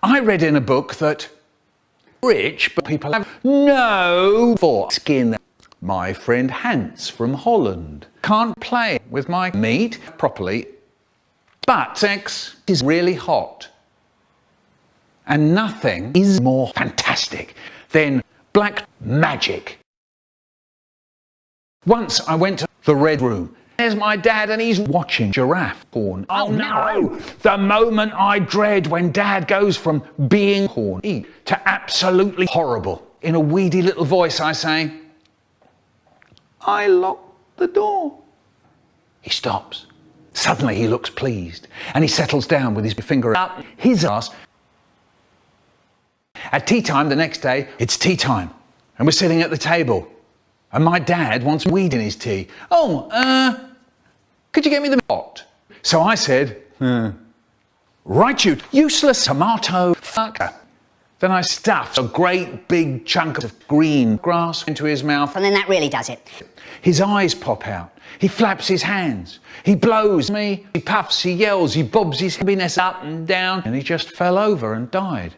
I read in a book that rich but people have no foreskin. My friend Hans from Holland can't play with my meat properly, but sex is really hot. And nothing is more fantastic than black magic. Once I went to the Red Room. There's my dad and he's watching giraffe porn. Oh no! The moment I dread when dad goes from being horny to absolutely horrible. In a weedy little voice I say, I locked the door. He stops. Suddenly he looks pleased and he settles down with his finger up his ass. At tea time the next day, it's tea time and we're sitting at the table and my dad wants weed in his tea. Could you get me the pot? So I said, right you useless tomato fucker. Then I stuffed a great big chunk of green grass into his mouth. And then that really does it. His eyes pop out. He flaps his hands. He blows me. He puffs, he yells, he bobs his heaviness up and down. And he just fell over and died.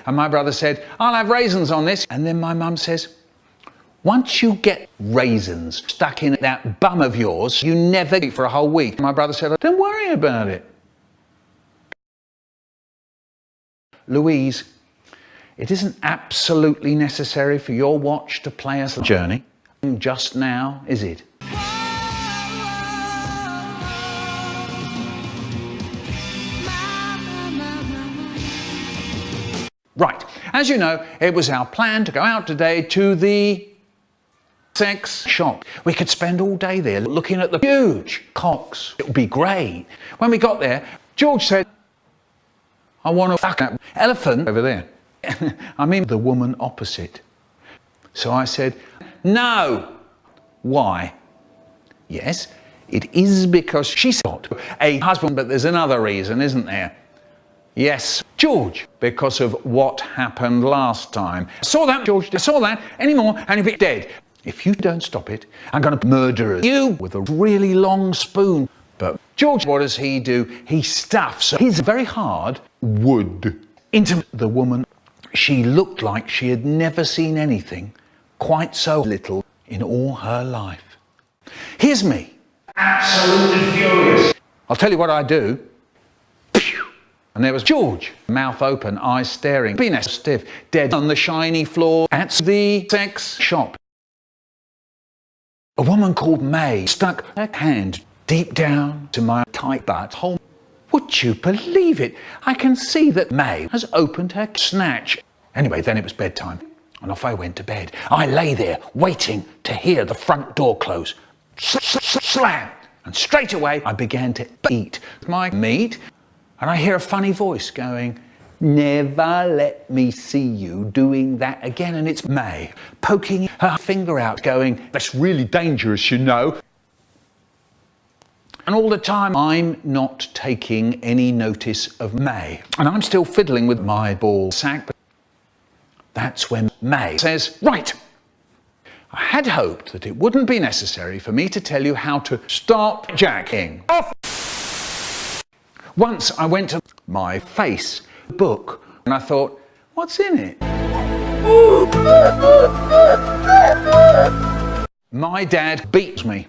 And my brother said, I'll have raisins on this. And then my mum says, once you get raisins stuck in that bum of yours, you never eat for a whole week. My brother said, don't worry about it. Louise, it isn't absolutely necessary for your watch to play us a journey just now, is it? Right, as you know, it was our plan to go out today to the sex shop. We could spend all day there looking at the huge cocks. It would be great. When we got there, George said, I want to fuck that elephant over there. I mean the woman opposite. So I said, no. Why? Yes, it is because she's got a husband, but there's another reason, isn't there? Yes, George, because of what happened last time. I saw that, George, I saw that anymore, and he'll be dead. If you don't stop it, I'm going to murder you with a really long spoon. But George, what does he do? He stuffs his very hard wood into the woman. She looked like she had never seen anything quite so little in all her life. Here's me, absolutely furious. I'll tell you what I do. And there was George, mouth open, eyes staring, penis stiff, dead on the shiny floor at the sex shop. A woman called May stuck her hand deep down to my tight butthole. Would you believe it? I can see that May has opened her snatch. Anyway, then it was bedtime, and off I went to bed. I lay there, waiting to hear the front door close. Slam! And straight away, I began to eat my meat, and I hear a funny voice going, never let me see you doing that again. And it's May, poking her finger out, going, that's really dangerous, you know. And all the time, I'm not taking any notice of May. And I'm still fiddling with my ball sack. But that's when May says, right, I had hoped that it wouldn't be necessary for me to tell you how to stop jacking off. Once I went to my face book and I thought, what's in it? My dad beats me.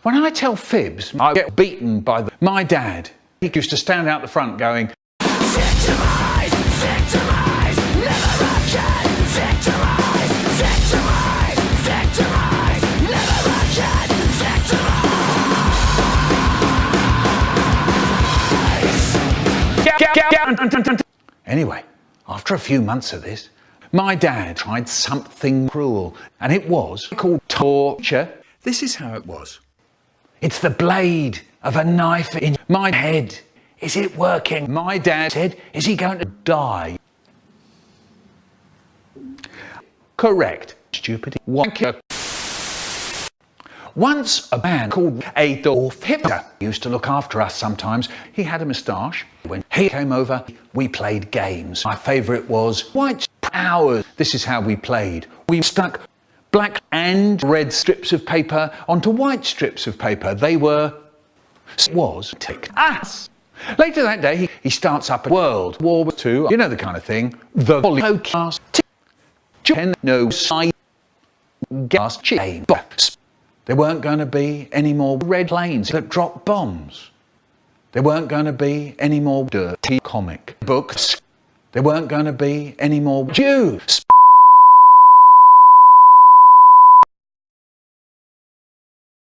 When I tell fibs, I get beaten by my dad. He used to stand out the front going, victimize, victimize, never again, victimize, victimize, victimize, never again, victimize. Anyway, after a few months of this, my dad tried something cruel, and it was called torture. This is how it was. It's the blade of a knife in my head. Is it working? My dad said, is he going to die? Correct. Stupid wanker. Once a man called Adolf Hitler used to look after us sometimes. He had a moustache. When he came over, we played games. My favourite was White Hours. This is how we played. We stuck black and red strips of paper onto white strips of paper. They were, was, tick, ass. Later that day, he starts up a World War II, you know the kind of thing, the podcast, no side, gas chain. There weren't going to be any more red planes that dropped bombs. There weren't going to be any more dirty comic books. There weren't going to be any more Jews.